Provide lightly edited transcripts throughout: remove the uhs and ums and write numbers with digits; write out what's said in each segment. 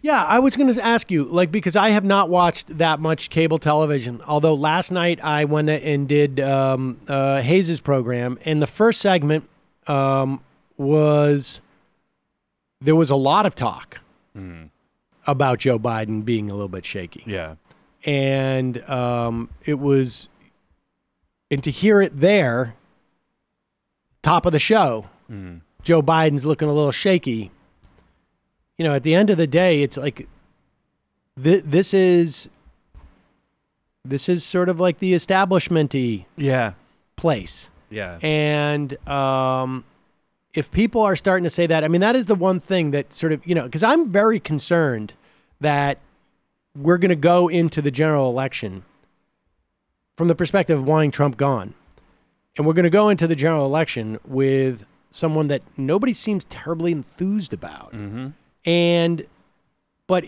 Yeah, I was going to ask you, like, because I have not watched that much cable television, although last night I went and did Hayes' program, and the first segment was, there was a lot of talk about Joe Biden being a little bit shaky. Yeah. And it was, and to hear it there, top of the show, Joe Biden's looking a little shaky. You know, at the end of the day, it's like this is sort of like the establishment-y place. Yeah. And if people are starting to say that, I mean, that is the one thing that sort of, you know, because I'm very concerned that we're going to go into the general election from the perspective of wanting Trump gone. And we're going to go into the general election with someone that nobody seems terribly enthused about. But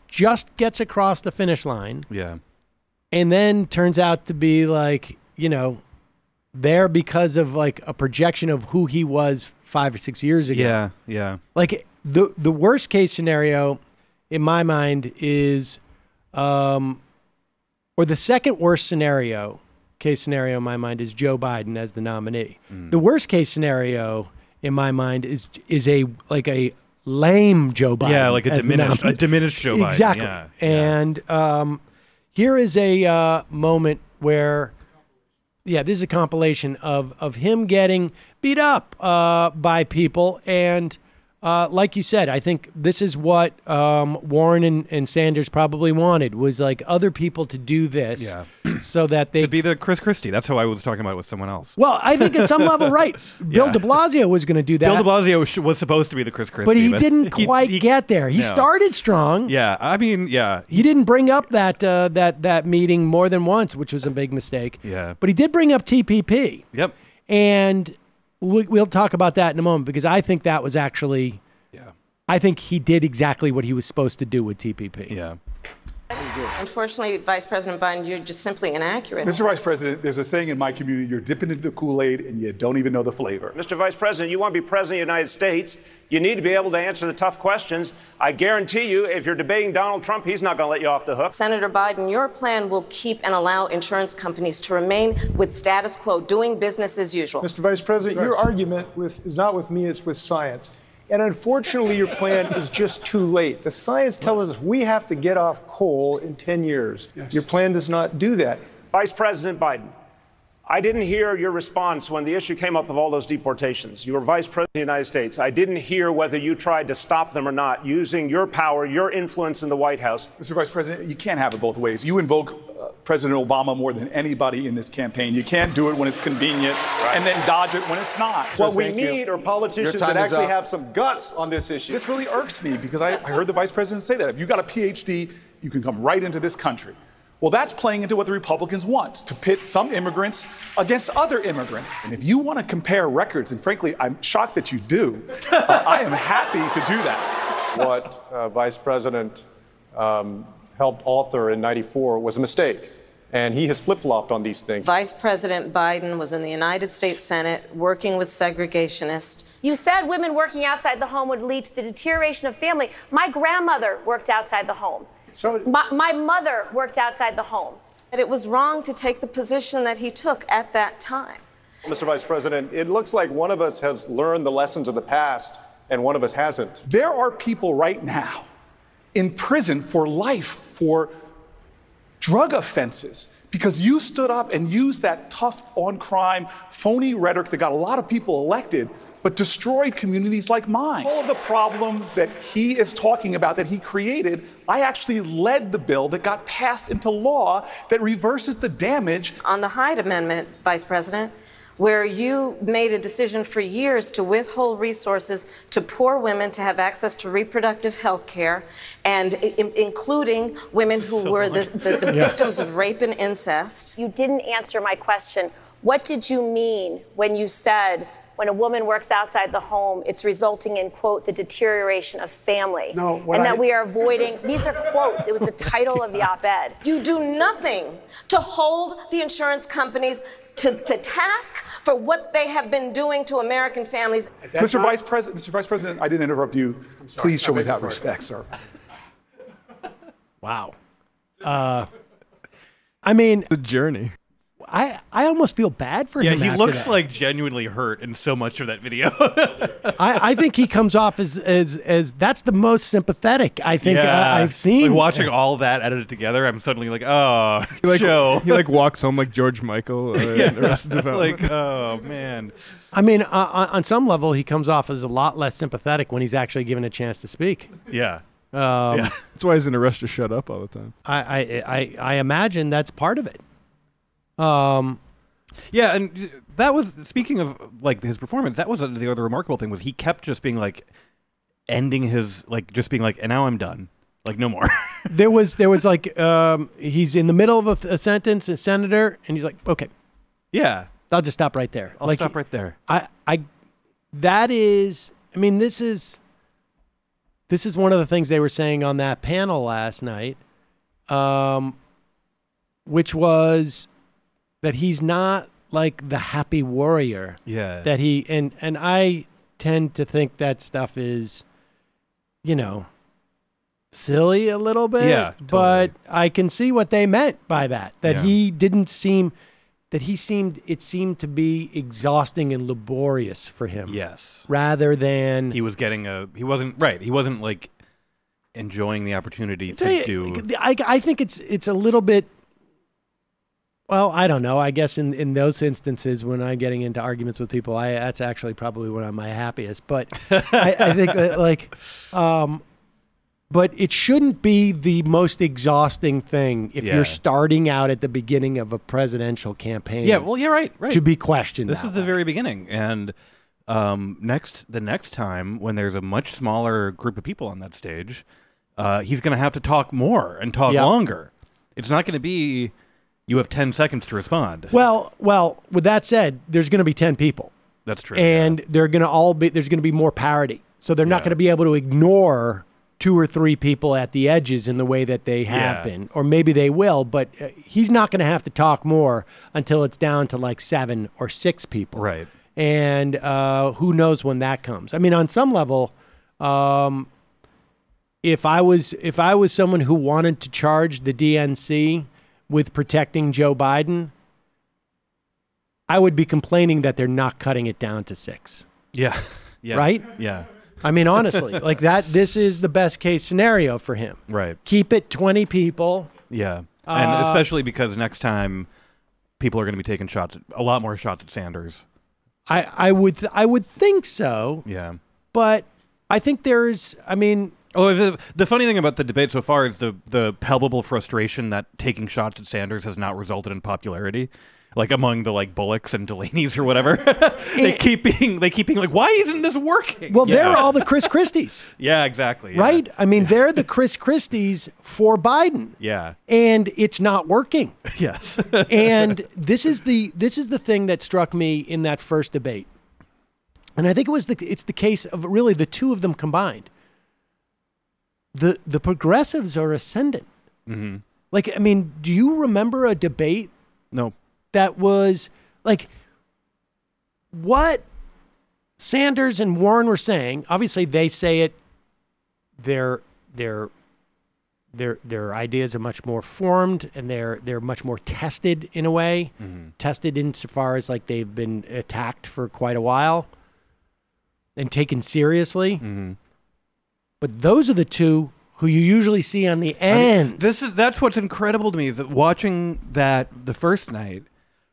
just gets across the finish line. Yeah. And then turns out to be like, you know, there because of like a projection of who he was 5 or 6 years ago. Yeah. Yeah. Like the worst case scenario in my mind is, or the second worst case scenario in my mind is Joe Biden as the nominee. The worst case scenario in my mind is a lame Joe Biden. Yeah, like a diminished Joe Biden. Exactly. Yeah, and here is a moment where, this is a compilation of him getting beat up by people. And like you said, I think this is what Warren and Sanders probably wanted, was like other people to do this so that they... To be the Chris Christie. That's how I was talking about it with someone else. Well, I think at some level, right. Bill de Blasio was going to do that. Bill de Blasio was supposed to be the Chris Christie. But he didn't quite get there. He started strong. Yeah, I mean, yeah. He didn't bring up that meeting more than once, which was a big mistake. Yeah. But he did bring up TPP. Yep. And we'll talk about that in a moment, because I think that was actually, I think he did exactly what he was supposed to do with TPP. Yeah. Unfortunately, Vice President Biden, you're just simply inaccurate. Mr. Vice President, there's a saying in my community, you're dipping into the Kool-Aid and you don't even know the flavor. Mr. Vice President, you want to be president of the United States, you need to be able to answer the tough questions. I guarantee you, if you're debating Donald Trump, he's not going to let you off the hook. Senator Biden, your plan will keep and allow insurance companies to remain with status quo, doing business as usual. Mr. Vice President, your argument is not with me, it's with science. And unfortunately, your plan is just too late. The science tells us we have to get off coal in 10 years. Yes. Your plan does not do that. Vice President Biden, I didn't hear your response when the issue came up of all those deportations. You were Vice President of the United States. I didn't hear whether you tried to stop them or not, using your power, your influence in the White House. Mr. Vice President, you can't have it both ways. You invoke President Obama more than anybody in this campaign. You can't do it when it's convenient and then dodge it when it's not. What we need are politicians that actually have some guts on this issue. This really irks me, because I heard the Vice President say that. If you got a PhD, you can come right into this country. Well, that's playing into what the Republicans want, to pit some immigrants against other immigrants. And if you want to compare records, and frankly, I'm shocked that you do, I am happy to do that. What Vice President helped author in '94 was a mistake. And he has flip-flopped on these things. Vice President Biden was in the United States Senate working with segregationists. You said women working outside the home would lead to the deterioration of family. My grandmother worked outside the home. So my mother worked outside the home. But it was wrong to take the position that he took at that time. Mr. Vice President, it looks like one of us has learned the lessons of the past and one of us hasn't. There are people right now in prison for life for drug offenses because you stood up and used that tough on crime, phony rhetoric that got a lot of people elected, but destroyed communities like mine. All of the problems that he is talking about, that he created, I actually led the bill that got passed into law that reverses the damage. On the Hyde Amendment, Vice President, where you made a decision for years to withhold resources to poor women to have access to reproductive health care, and including women who were the victims of rape and incest. You didn't answer my question. What did you mean when you said, when a woman works outside the home, it's resulting in, quote, the deterioration of family. No, and that we are avoiding, these are quotes, it was the title of the op-ed. You do nothing to hold the insurance companies to task for what they have been doing to American families. Mr. Vice President, I didn't interrupt you. Please show me that respect, sir. Wow. I mean, the journey. I almost feel bad for Yeah, him. he after looks that. like genuinely hurt in so much of that video. I think he comes off as that's the most sympathetic I think I've seen. Like watching all that edited together, I'm suddenly like, oh, Joe. He like walks home like George Michael. Arrested Development. Like, oh man. I mean, on some level, he comes off as a lot less sympathetic when he's actually given a chance to speak. Yeah. That's why he's in a rush to shut up all the time. I imagine that's part of it. Yeah, and that was, speaking of like his performance, that was the other remarkable thing, was he kept just being like ending his, like just being like, and now I'm done, like no more. there was like he's in the middle of a sentence, a senator, and he's like, okay, Yeah, I'll just stop right there. I'll like, stop right there. That is, I mean, this is one of the things they were saying on that panel last night, which was that he's not like the happy warrior. Yeah. That he, and I tend to think that stuff is, you know, silly a little bit. Yeah, totally. But I can see what they meant by that. That Yeah. he didn't seem, it seemed to be exhausting and laborious for him. Yes. Rather than He wasn't like enjoying the opportunity to do. I think it's a little bit. Well, I don't know. I guess in those instances when I'm getting into arguments with people, that's actually probably when I'm my happiest. But I think that but it shouldn't be the most exhausting thing if you're starting out at the beginning of a presidential campaign. Yeah, well, yeah, right. To be questioned. This is the very beginning, and the next time when there's a much smaller group of people on that stage, he's going to have to talk more and talk longer. It's not going to be, you have 10 seconds to respond. Well, with that said, there's going to be 10 people. That's true. And they're going to all be, there's going to be more parity. So they're not going to be able to ignore 2 or 3 people at the edges in the way that they have been. Or maybe they will, but he's not going to have to talk more until it's down to like 7 or 6 people. Right. And who knows when that comes. I mean, on some level, if I was someone who wanted to charge the DNC with protecting Joe Biden, I would be complaining that they're not cutting it down to 6. Yeah. Yeah. Right? Yeah. I mean, honestly, like that, this is the best case scenario for him. Right. Keep it 20 people. Yeah. And especially because next time people are going to be taking a lot more shots at Sanders. I would think so. Yeah. But I think the funny thing about the debate so far is the palpable frustration that taking shots at Sanders has not resulted in popularity, like among the like Bullocks and Delaney's or whatever. they keep being like, why isn't this working? Well, they're all the Chris Christies. Yeah, exactly. Yeah. Right? I mean, they're the Chris Christies for Biden. Yeah. And it's not working. Yes. And this is the thing that struck me in that first debate. And I think it's the case of really the two of them combined. The progressives are ascendant. Mm-hmm. Like, I mean, do you remember a debate? No. That was like what Sanders and Warren were saying. Obviously, they say it. Their ideas are much more formed, and they're much more tested in a way. Mm-hmm. Tested insofar as like they've been attacked for quite a while and taken seriously. Mm-hmm. But those are the two who you usually see on the end. That's what's incredible to me, is that watching that the first night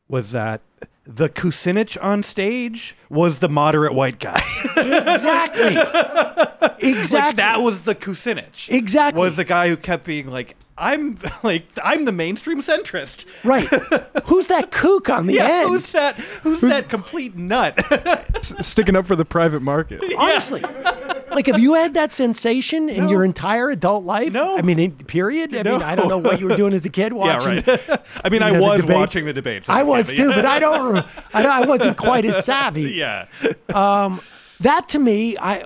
was that the Kucinich on stage was the moderate white guy. Exactly. Like, that was the Kucinich. Exactly. Was the guy who kept being like, I'm the mainstream centrist. Right. Who's that kook on the end? Who's that complete nut? Sticking up for the private market. Honestly. Like, have you had that sensation in your entire adult life? No. I mean, period? I mean, I don't know what you were doing as a kid watching. Yeah, right. I mean, I was watching the debates. I was too, but I wasn't quite as savvy. Yeah. That to me, I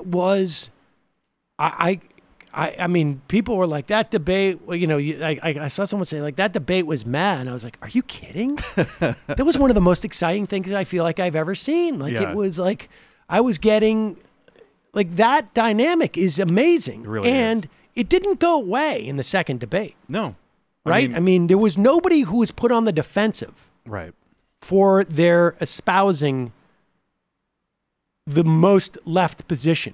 mean, people were like, that debate, well, you know, I saw someone say, like, that debate was mad. And I was like, are you kidding? That was one of the most exciting things I feel like I've ever seen. Like, it was like, I was getting, like, that dynamic is amazing. It really and is. It didn't go away in the second debate. No. Right? I mean, there was nobody who was put on the defensive. Right. For their espousing the most left position.